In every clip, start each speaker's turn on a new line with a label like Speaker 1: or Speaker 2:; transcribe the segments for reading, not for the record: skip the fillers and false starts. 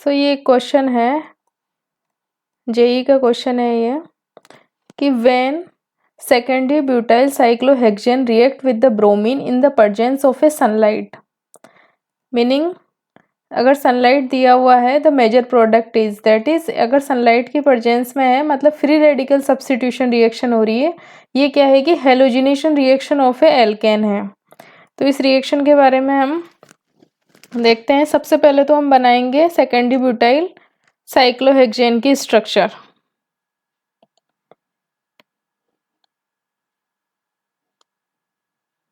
Speaker 1: सो ये क्वेश्चन है, जेई का क्वेश्चन है ये, कि when secondary butyl cyclohexane react with the bromine in the presence of a sunlight, meaning अगर सनलाइट दिया हुआ है the major product is, that is अगर सनलाइट की प्रेजेंस में है मतलब फ्री रेडिकल सब्स्टिट्यूशन रिएक्शन हो रही है। ये क्या है कि halogenation reaction of a alkane है। तो इस रिएक्शन के बारे में हम देखते हैं। सबसे पहले तो हम बनाएंगे सेकेंडरी ब्यूटाइल साइक्लोहेक्सेन की स्ट्रक्चर।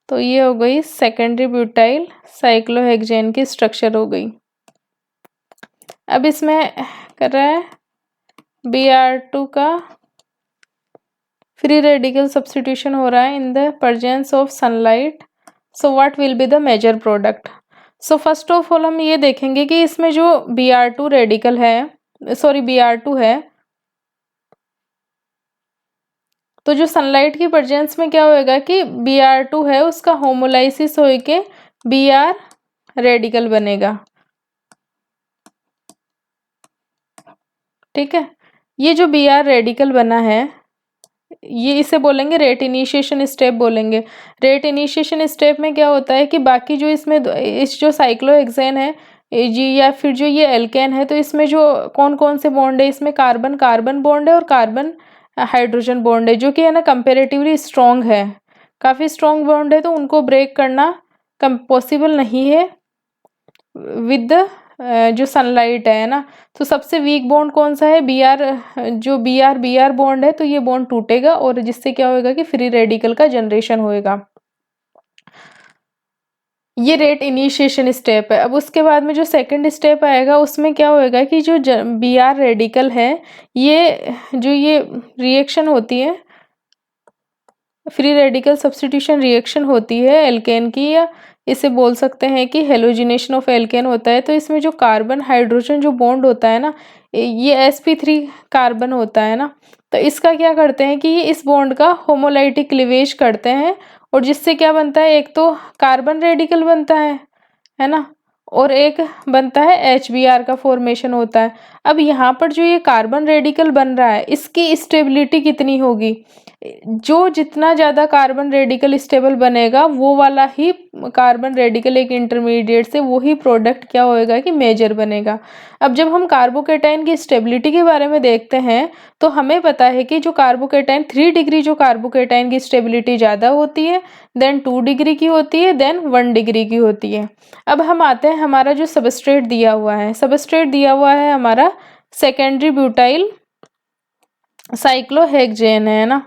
Speaker 1: तो ये हो गई सेकेंडरी ब्यूटाइल साइक्लोहेक्सेन की स्ट्रक्चर हो गई। अब इसमें कर रहा है Br2 का फ्री रेडिकल सब्स्टिट्यूशन हो रहा है in the presence of sunlight. So what will be the major product. So first of all हम ये देखेंगे कि इसमें जो Br2 रेडिकल है, सॉरी Br2 है, तो जो सनलाइट की प्रेजेंस में क्या होएगा कि Br2 है उसका होमोलाइसिस होके Br रेडिकल बनेगा। ठीक है, ये जो Br रेडिकल बना है ये इसे बोलेंगे रेट इनिशिएशन स्टेप बोलेंगे। रेट इनिशिएशन स्टेप में क्या होता है कि बाकी जो इसमें इस जो साइक्लोहेक्सेन है जी या फिर जो ये एल्केन है, तो इसमें जो कौन कौन से बॉन्ड है, इसमें कार्बन कार्बन बॉन्ड है और कार्बन हाइड्रोजन बॉन्ड है, जो कि है ना कंपेरेटिवली स्ट्रॉन्ग है, काफ़ी स्ट्रॉन्ग बॉन्ड है, तो उनको ब्रेक करना पॉसिबल नहीं है विद जो सनलाइट है ना। तो सबसे वीक बॉन्ड कौन सा है, जो बी आर बॉन्ड है, तो ये बॉन्ड टूटेगा और जिससे क्या होएगा कि फ्री रेडिकल का जनरेशन होएगा। ये रेट इनिशिएशन स्टेप है। अब उसके बाद में जो सेकंड स्टेप आएगा उसमें क्या होएगा कि जो Br रेडिकल है, ये रिएक्शन होती है, फ्री रेडिकल सब्स्टिट्यूशन रिएक्शन होती है एल्केन की, या इसे बोल सकते हैं कि हेलोजिनेशन ऑफ एल्केन होता है। तो इसमें जो कार्बन हाइड्रोजन जो बॉन्ड होता है ना, ये sp3 कार्बन होता है ना, तो इसका क्या करते हैं कि ये इस बॉन्ड का होमोलाइटिक क्लीवेज करते हैं, और जिससे क्या बनता है, एक तो कार्बन रेडिकल बनता है ना, और एक बनता है HBr का फॉर्मेशन होता है। अब यहाँ पर जो ये कार्बन रेडिकल बन रहा है इसकी स्टेबिलिटी कितनी होगी, जो जितना ज़्यादा कार्बन रेडिकल स्टेबल बनेगा वो वाला ही कार्बन रेडिकल एक इंटरमीडिएट से वही प्रोडक्ट क्या होएगा कि मेजर बनेगा। अब जब हम कार्बोकेटाइन की स्टेबिलिटी के बारे में देखते हैं तो हमें पता है कि जो कार्बोकेटाइन 3 डिग्री जो कार्बोकेटाइन की स्टेबिलिटी ज़्यादा होती है, देन 2 डिग्री की होती है, देन 1 डिग्री की होती है। अब हम आते हैं, हमारा जो सबस्ट्रेट दिया हुआ है, सबस्ट्रेट दिया हुआ है हमारा सेकेंडरी ब्यूटाइल साइक्लोहेक्सेन है ना।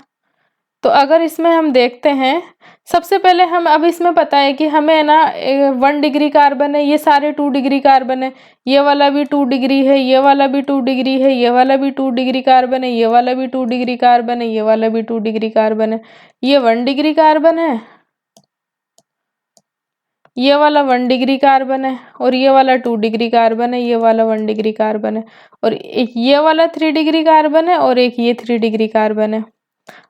Speaker 1: तो अगर इसमें हम देखते हैं, सबसे पहले हम, अब इसमें पता है कि हमें ना 1 डिग्री कार्बन है, ये सारे 2 डिग्री कार्बन है, ये वाला भी 2 डिग्री है, ये वाला भी 2 डिग्री है, ये वाला भी 2 डिग्री कार्बन है, ये वाला भी 2 डिग्री कार्बन है, ये वाला भी 2 डिग्री कार्बन है, ये 1 डिग्री कार्बन है, ये वाला 1 डिग्री कार्बन है, और ये वाला 2 डिग्री कार्बन है, ये वाला 1 डिग्री कार्बन है, और एक ये वाला 3 डिग्री कार्बन है, और एक ये 3 डिग्री कार्बन है।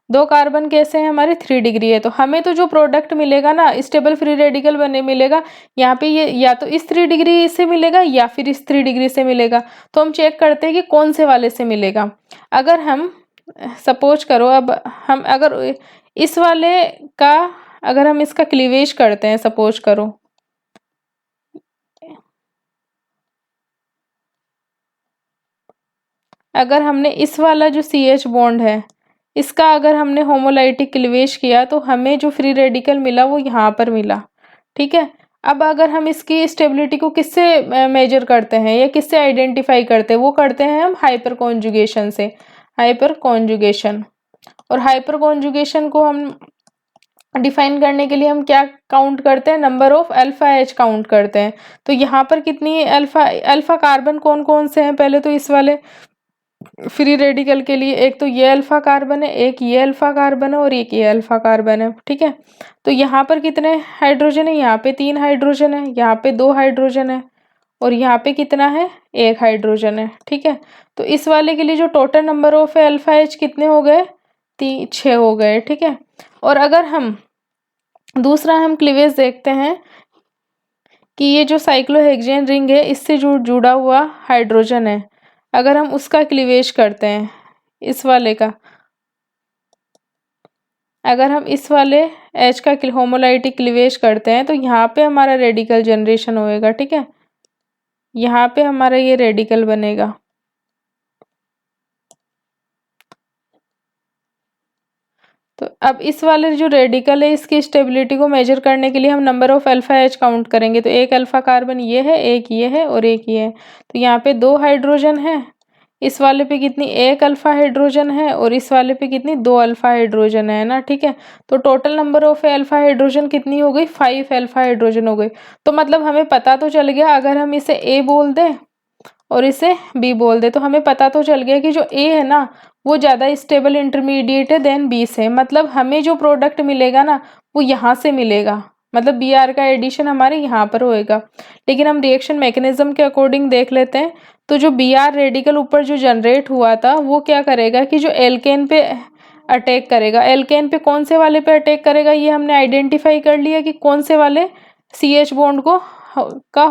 Speaker 1: 2 कार्बन कैसे हैं हमारे, 3 डिग्री है। तो हमें तो जो प्रोडक्ट मिलेगा ना, स्टेबल फ्री रेडिकल बने मिलेगा यहाँ पे, ये या तो इस 3 डिग्री से मिलेगा या फिर इस 3 डिग्री से मिलेगा। तो हम चेक करते हैं कि कौन से वाले से मिलेगा। अगर हम सपोज करो, अब हम अगर इस वाले का, अगर हम इसका क्लीवेज करते हैं, सपोज करो, अगर हमने इस वाला जो CH बॉन्ड है इसका अगर हमने होमोलाइटिक क्लीवेज किया तो हमें जो फ्री रेडिकल मिला वो यहाँ पर मिला। ठीक है, अब अगर हम इसकी स्टेबिलिटी को किससे मेजर करते हैं या किससे आइडेंटिफाई करते हैं, वो करते हैं हम हाइपर कॉन्जुगेशन से, हाइपर कॉन्जुगेशन। और हाइपर कॉन्जुगेशन को हम डिफाइन करने के लिए हम क्या काउंट करते हैं, number of alpha H count करते हैं। तो यहाँ पर कितनी अल्फा कार्बन कौन कौन से हैं, पहले तो इस वाले फ्री रेडिकल के लिए एक तो ये अल्फा कार्बन है, एक ये अल्फा कार्बन है, और एक ये अल्फा कार्बन है। ठीक है, तो यहाँ पर कितने हाइड्रोजन है, यहाँ पे 3 हाइड्रोजन है, यहाँ पे 2 हाइड्रोजन है, और यहाँ पे कितना है, 1 हाइड्रोजन है। ठीक है, तो इस वाले के लिए जो total number of alpha H कितने हो गए, 6 हो गए। ठीक है, और अगर हम दूसरा हम क्लीवेज देखते हैं कि ये जो साइक्लोहेक्सेन रिंग है इससे जुड़ा हुआ हाइड्रोजन है, अगर हम उसका क्लीवेज करते हैं, इस वाले का, अगर हम इस वाले H का होमोलाइटिक क्लीवेज करते हैं तो यहाँ पे हमारा रेडिकल जनरेशन होएगा। ठीक है, यहाँ पे हमारा ये रेडिकल बनेगा। तो अब इस वाले जो रेडिकल है इसकी स्टेबिलिटी को मेजर करने के लिए हम number of alpha H count करेंगे। तो एक अल्फा कार्बन ये है, एक ये है और एक ये है। तो यहाँ पे 2 हाइड्रोजन है, इस वाले पे कितनी, एक अल्फा हाइड्रोजन है और इस वाले पे कितनी, 2 अल्फा हाइड्रोजन है ना। ठीक है, तो total number of alpha hydrogen कितनी हो गई, 5 अल्फा हाइड्रोजन हो गई। तो मतलब हमें पता तो चल गया, अगर हम इसे ए बोल दें और इसे बी बोल दे तो हमें पता तो चल गया कि जो ए है ना वो ज़्यादा स्टेबल इंटरमीडिएट है देन बी से। मतलब हमें जो प्रोडक्ट मिलेगा ना वो यहाँ से मिलेगा, मतलब बी आर का एडिशन हमारे यहाँ पर होएगा। लेकिन हम रिएक्शन मैकेनिज्म के अकॉर्डिंग देख लेते हैं। तो जो बी आर रेडिकल ऊपर जो जनरेट हुआ था वो क्या करेगा कि जो एल्केन पे अटैक करेगा, एल्केन पे कौन से वाले पे अटैक करेगा ये हमने आइडेंटिफाई कर लिया कि कौन से वाले सी एच बॉन्ड को का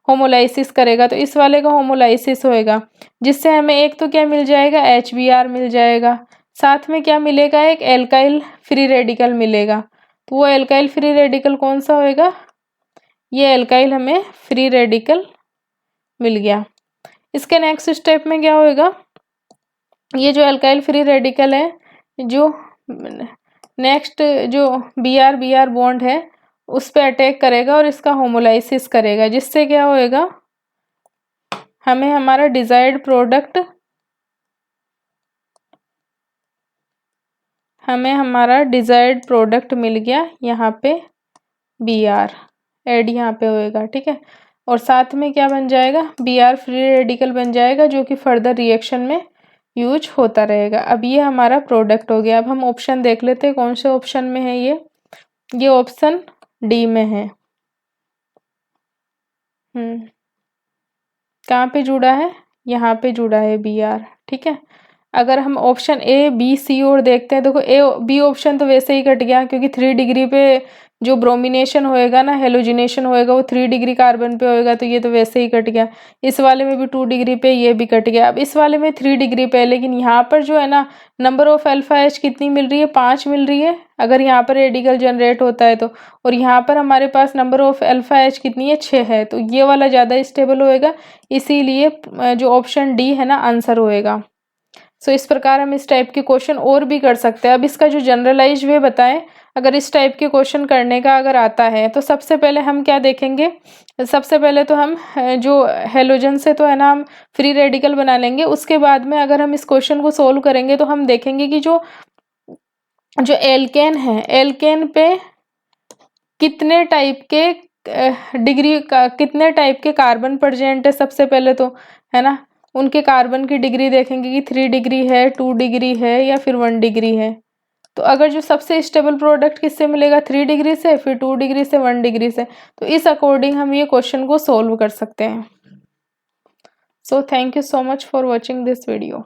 Speaker 1: होमोलाइसिस करेगा। तो इस वाले का होमोलाइसिस होएगा, जिससे हमें एक तो क्या मिल जाएगा, HBr मिल जाएगा, साथ में क्या मिलेगा, एक एल्काइल फ्री रेडिकल मिलेगा। तो वो एल्काइल फ्री रेडिकल कौन सा होएगा, ये एल्काइल हमें फ्री रेडिकल मिल गया। इसके नेक्स्ट स्टेप में क्या होएगा, ये जो एल्काइल फ्री रेडिकल है, जो नेक्स्ट जो बी आर बॉन्ड है उस पे अटैक करेगा और इसका होमोलाइसिस करेगा, जिससे क्या होएगा, हमें हमारा डिजायर्ड प्रोडक्ट, हमें हमारा डिजायर्ड प्रोडक्ट मिल गया। यहाँ पे बी आर एड यहाँ पे होएगा। ठीक है, और साथ में क्या बन जाएगा, बी आर फ्री रेडिकल बन जाएगा, जो कि फर्दर रिएक्शन में यूज होता रहेगा। अब ये हमारा प्रोडक्ट हो गया। अब हम ऑप्शन देख लेते हैं कौन से ऑप्शन में है ये ऑप्शन डी में है। कहाँ पे जुड़ा है, यहाँ पे जुड़ा है बी आर। ठीक है, अगर हम ऑप्शन ए बी सी और देखते हैं, देखो ए बी ऑप्शन तो वैसे ही कट गया, क्योंकि 3 डिग्री पे जो ब्रोमिनेशन होएगा ना, हेलोजिनेशन होएगा, वो 3 डिग्री कार्बन पे होएगा, तो ये तो वैसे ही कट गया। इस वाले में भी 2 डिग्री पे, ये भी कट गया। अब इस वाले में 3 डिग्री पे है, लेकिन यहाँ पर जो है ना नंबर ऑफ अल्फा एच कितनी मिल रही है, 5 मिल रही है, अगर यहाँ पर रेडिकल जनरेट होता है तो। और यहाँ पर हमारे पास नंबर ऑफ अल्फा एच कितनी है, 6 है, तो ये वाला ज़्यादा स्टेबल होएगा, इसीलिए जो ऑप्शन डी है ना आंसर होएगा। सो इस प्रकार हम इस टाइप के क्वेश्चन और भी कर सकते हैं। अब इसका जो जनरलाइज वे बताएं, अगर इस टाइप के क्वेश्चन करने का अगर आता है तो सबसे पहले हम क्या देखेंगे, सबसे पहले तो हम जो हेलोजन से तो है ना हम फ्री रेडिकल बना लेंगे। उसके बाद में अगर हम इस क्वेश्चन को सोल्व करेंगे तो हम देखेंगे कि जो एल्केन है, एल्केन पे कितने टाइप के डिग्री का, कितने टाइप के कार्बन प्रेजेंट है सबसे पहले तो, है ना। उनके कार्बन की डिग्री देखेंगे कि 3 डिग्री है, 2 डिग्री है या फिर 1 डिग्री है। तो अगर जो सबसे स्टेबल प्रोडक्ट किससे मिलेगा, 3 डिग्री से, फिर 2 डिग्री से, 1 डिग्री से। तो इस अकॉर्डिंग हम ये क्वेश्चन को सोल्व कर सकते हैं। So thank you so much for watching this video.